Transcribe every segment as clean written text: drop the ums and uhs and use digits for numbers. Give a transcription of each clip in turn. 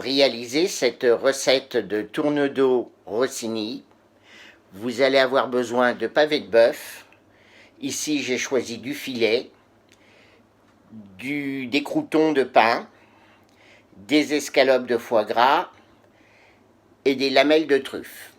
pour réaliser cette recette de tourne-dos Rossini, vous allez avoir besoin de pavés de bœuf. Ici, j'ai choisi du filet, des croûtons de pain, des escalopes de foie gras et des lamelles de truffe.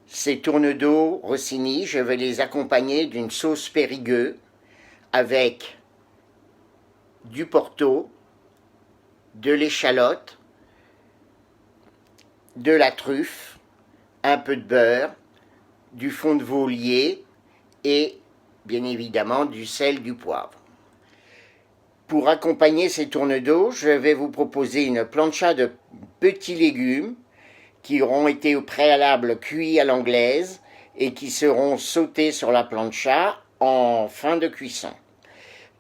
Ces tourne-dos Rossini, je vais les accompagner d'une sauce Périgueux avec du porto, de l'échalote, de la truffe, un peu de beurre, du fond de veau lié et bien évidemment du sel, du poivre. Pour accompagner ces tourne-dos, je vais vous proposer une plancha de petits légumes qui auront été au préalable cuits à l'anglaise et qui seront sautés sur la plancha en fin de cuisson.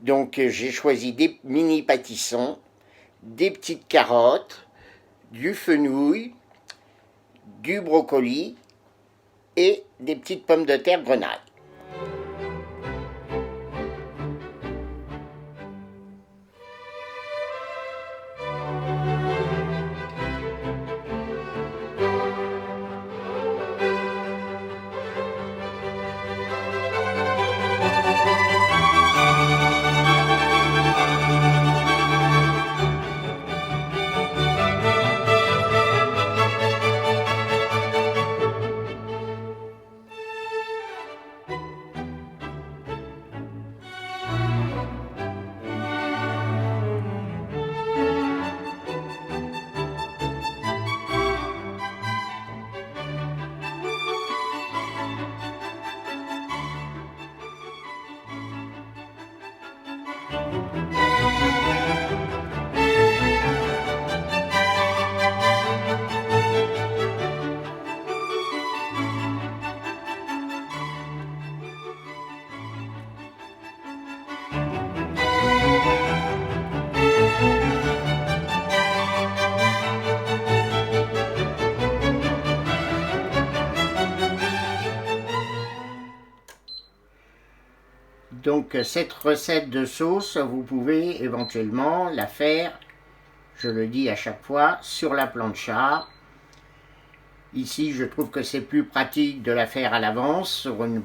Donc j'ai choisi des mini pâtissons, des petites carottes, du fenouil, du brocoli et des petites pommes de terre grenaille. Donc cette recette de sauce, vous pouvez éventuellement la faire, je le dis à chaque fois, sur la plancha. Ici, je trouve que c'est plus pratique de la faire à l'avance sur une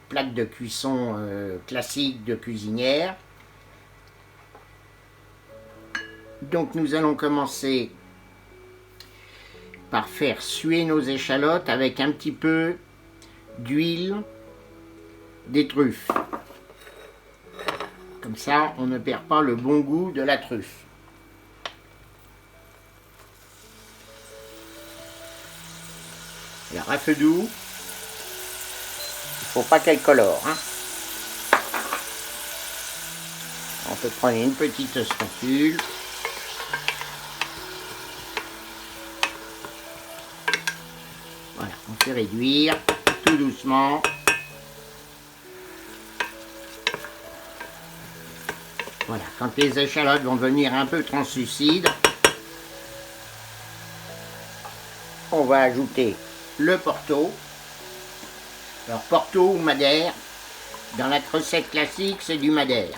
plaque de cuisson classique de cuisinière. Donc nous allons commencer par faire suer nos échalotes avec un petit peu d'huile, des truffes. Comme ça, on ne perd pas le bon goût de la truffe. Alors à feu doux, il ne faut pas qu'elle colore. On peut prendre une petite spatule. Voilà, on fait réduire tout doucement. Voilà, quand les échalotes vont devenir un peu translucides, on va ajouter le porto. Alors porto ou madère, dans la recette classique, c'est du madère.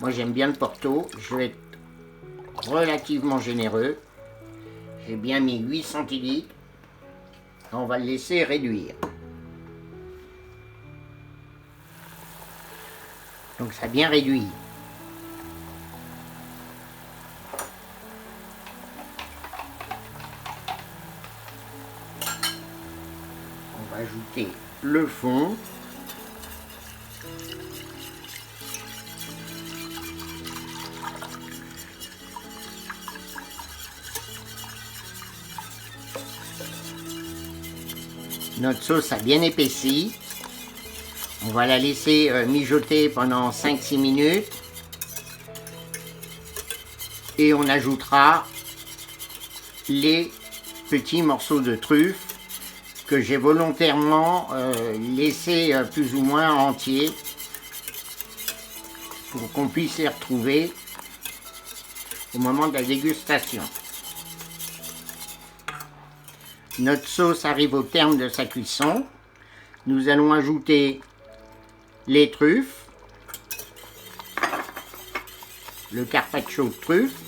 Moi j'aime bien le porto, je vais être relativement généreux. J'ai bien mis 8 centilitres. On va le laisser réduire. Donc ça a bien réduit. On va ajouter le fond. Notre sauce a bien épaissi. On va la laisser mijoter pendant 5-6 minutes. Et on ajoutera les petits morceaux de truffe que j'ai volontairement laissés plus ou moins entiers pour qu'on puisse les retrouver au moment de la dégustation. Notre sauce arrive au terme de sa cuisson. Nous allons ajouter les truffes, le carpaccio de truffes,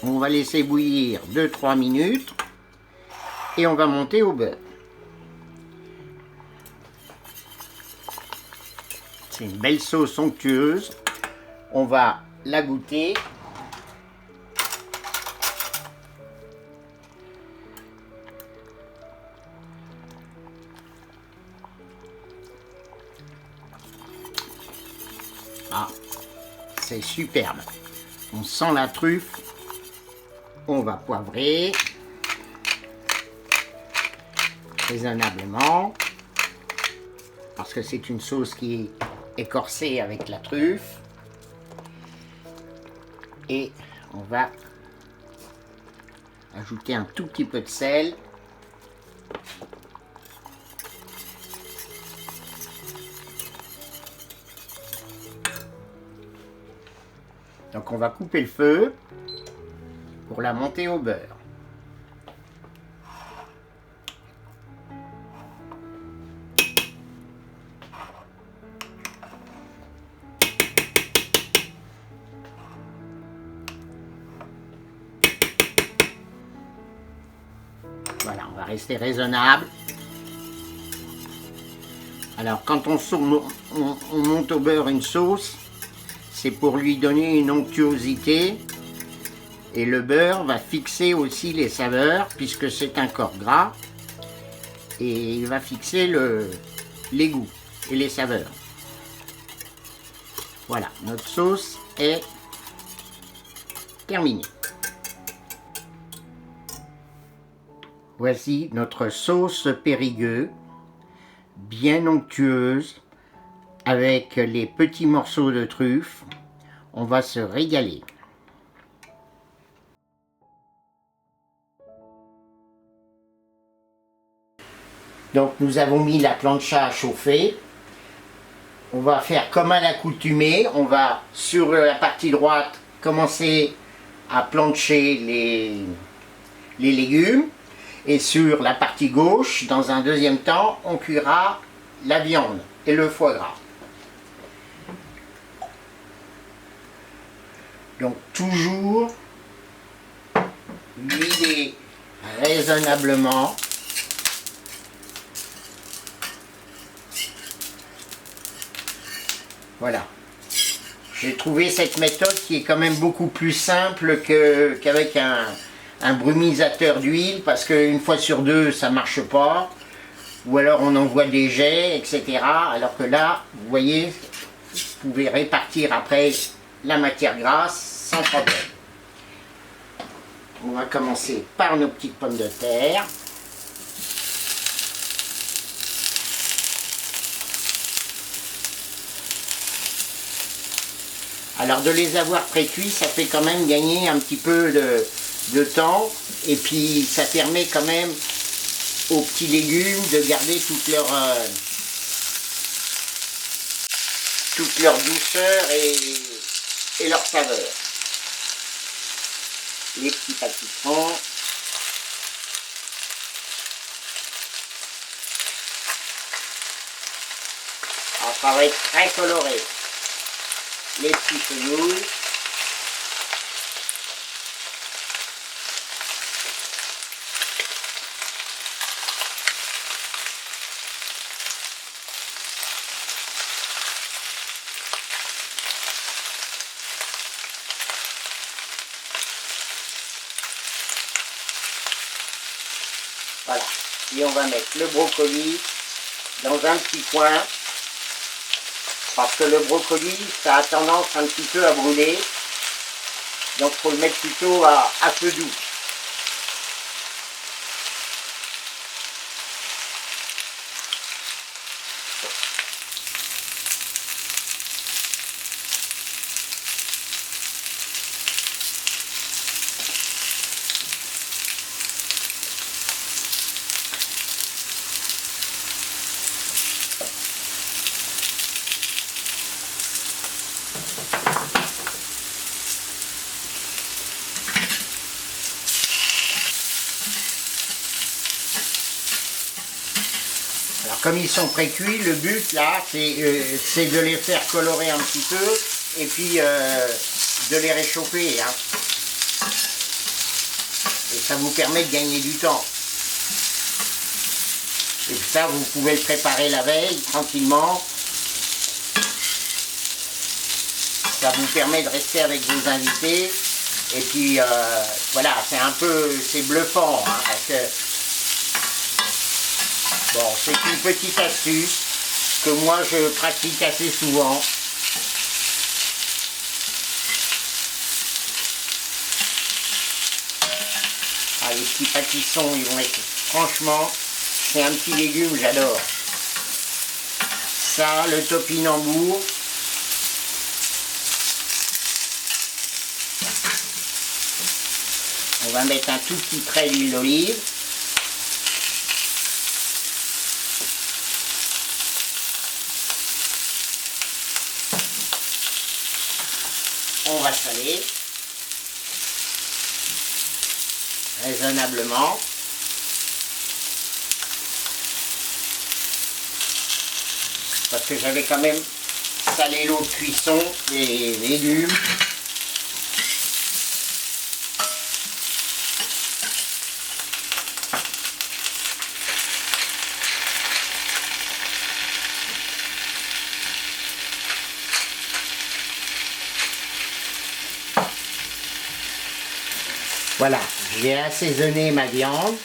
On va laisser bouillir 2-3 minutes et on va monter au beurre. C'est une belle sauce onctueuse. On va la goûter. Ah, c'est superbe. On sent la truffe. On va poivrer raisonnablement parce que c'est une sauce qui est écorcée avec la truffe. Et on va ajouter un tout petit peu de sel. Donc on va couper le feu pour la monter au beurre. Voilà, on va rester raisonnable. Alors quand on monte au beurre une sauce, c'est pour lui donner une onctuosité. Et le beurre va fixer aussi les saveurs, puisque c'est un corps gras. Et il va fixer les goûts et les saveurs. Voilà, notre sauce est terminée. Voici notre sauce Périgueux, bien onctueuse, avec les petits morceaux de truffe. On va se régaler. Donc nous avons mis la plancha à chauffer. On va faire comme à l'accoutumée. On va sur la partie droite commencer à plancher les légumes. Et sur la partie gauche, dans un deuxième temps, on cuira la viande et le foie gras. Donc toujours huiler raisonnablement. Voilà. J'ai trouvé cette méthode qui est quand même beaucoup plus simple qu'avec un brumisateur d'huile, parce qu'une fois sur deux, ça ne marche pas. Ou alors on envoie des jets, etc. Alors que là, vous voyez, vous pouvez répartir après la matière grasse sans problème. On va commencer par nos petites pommes de terre. Alors de les avoir pré-cuits, ça fait quand même gagner un petit peu de temps. Et puis ça permet quand même aux petits légumes de garder toute leur douceur et leur saveur. Les petits pâtissons. Alors ça va être très coloré. Les petits fenouils. Voilà. Et on va mettre le brocoli dans un petit coin. Parce que le brocoli, ça a tendance un petit peu à brûler. Donc il faut le mettre plutôt à feu doux. Alors comme ils sont pré-cuits, le but là, c'est de les faire colorer un petit peu et puis de les réchauffer. Hein. Et ça vous permet de gagner du temps. Et ça, vous pouvez le préparer la veille, tranquillement. Ça vous permet de rester avec vos invités. Et puis, voilà, c'est bluffant, hein, parce que, bon, c'est une petite astuce que moi, je pratique assez souvent. Ah, les petits pâtissons, ils vont être, franchement, c'est un petit légume, j'adore. Ça, le topinambour. On va mettre un tout petit trait d'huile d'olive. On va saler raisonnablement. Parce que j'avais quand même salé l'eau de cuisson des légumes. Voilà, j'ai assaisonné ma viande,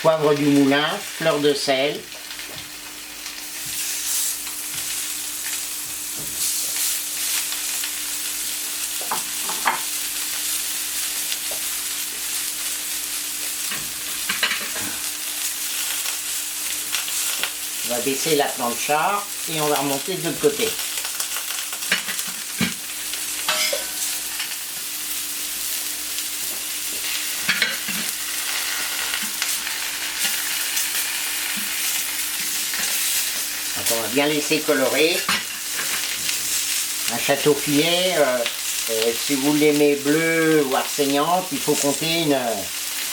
poivre du moulin, fleur de sel. On va baisser la plancha et on va remonter de l'autre côté. Donc on va bien laisser colorer. Un château-filet, si vous l'aimez bleu, voire saignante, il faut compter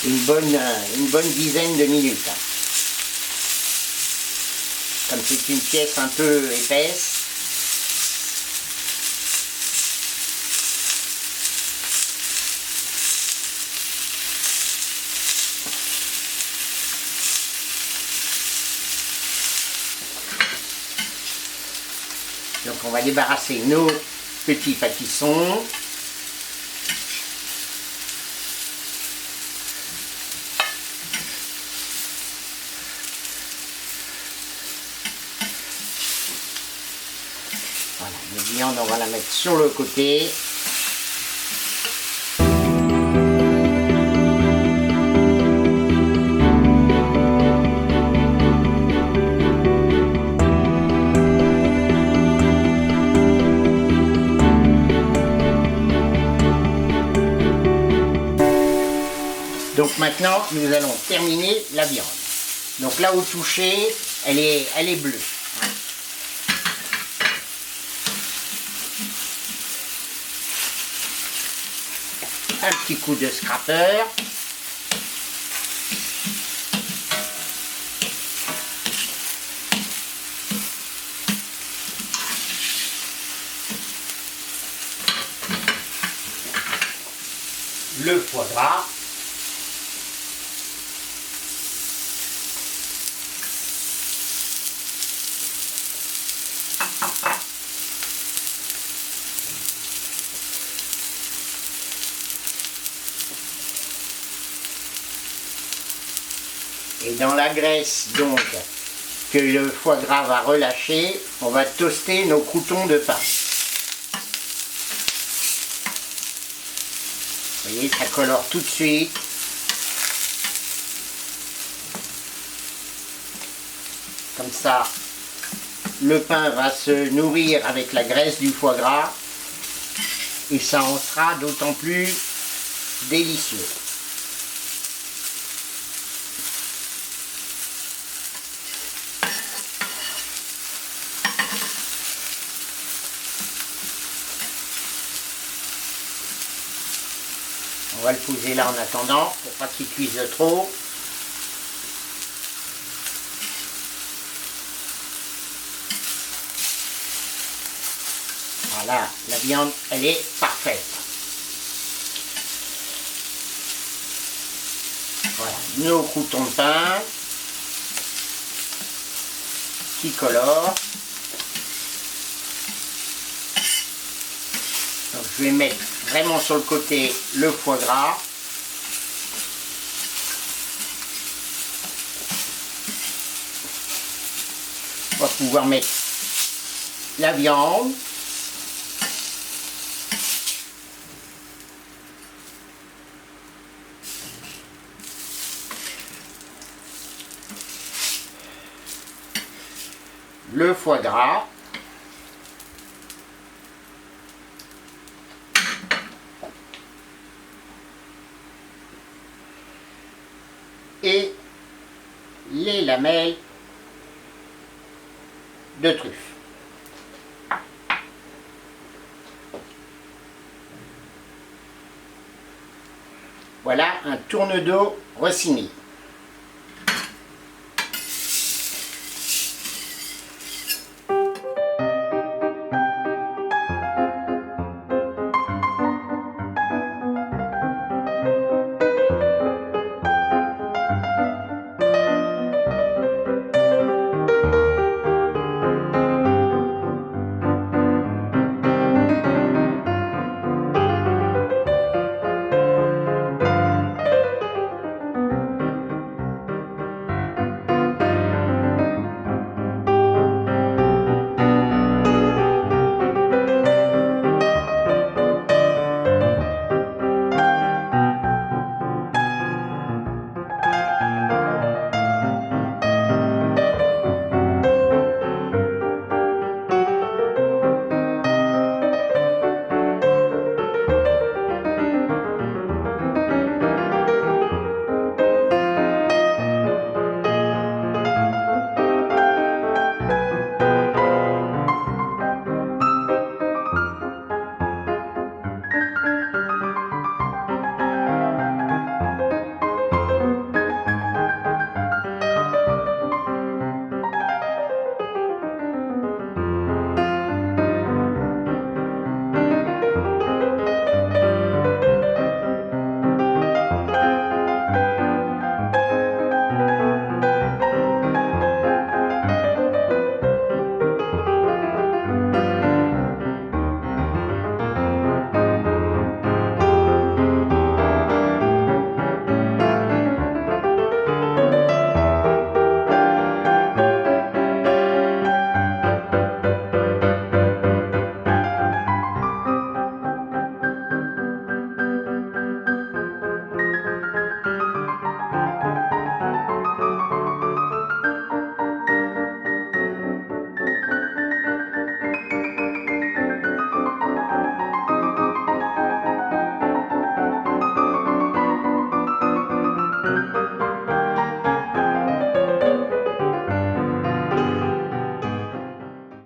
une bonne dizaine de minutes. Comme c'est une pièce un peu épaisse. Donc on va débarrasser nos petits pâtissons. Voilà, notre viande, on va la mettre sur le côté. Donc maintenant, nous allons terminer la viande. Donc là, au toucher, elle est bleue. Un petit coup de scraper. Le foie gras. Et dans la graisse donc que le foie gras va relâcher, on va toaster nos croûtons de pain. Vous voyez, ça colore tout de suite. Comme ça, le pain va se nourrir avec la graisse du foie gras et ça en sera d'autant plus délicieux. On va le poser là en attendant, pour pas qu'il cuise trop. Voilà, la viande, elle est parfaite. Voilà, nos croûtons de pain qui colorent. Donc je vais mettre vraiment sur le côté le foie gras. On va pouvoir mettre la viande. Le foie gras. Et les lamelles de truffe. Voilà un tourne-dos Rossini.